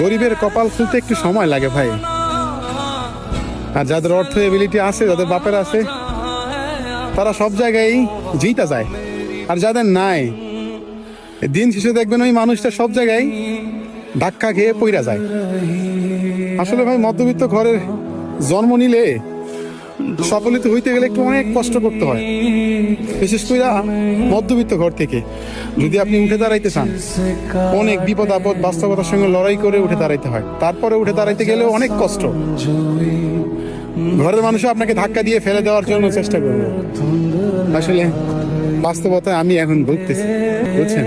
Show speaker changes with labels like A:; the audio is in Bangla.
A: গরিবের কপাল খুলতে একটু সময় লাগে ভাই। আর যাদের অর্থ এবিলিটি আছে, যাদের বাপের আছে, তারা সব জায়গায় জিতা যায়। আর যাদের নাই, দিন শেষে দেখবেন ওই মানুষটা সব জায়গায় ধাক্কা খেয়ে পইরা যায়। আসলে ভাই মধ্যবিত্ত ঘরের জন্ম নিলে সফলিত হইতে গেলে একটু অনেক কষ্ট করতে হয়, বিশেষ করে মধ্যবিত্ত ঘর থেকে যদি আপনি উঠে দাঁড়াইতে চান, অনেক বিপদ আপদ বাস্তবতার সঙ্গে লড়াই করে উঠে দাঁড়াইতে হয়। তারপরে উঠে দাঁড়াইতে গেলেও অনেক কষ্ট। ঘরের মানুষও আপনাকে ধাক্কা দিয়ে ফেলে দেওয়ার জন্য চেষ্টা করবে। আসলে বাস্তবতায় আমি এখন ভুগতেছি, বুঝছেন।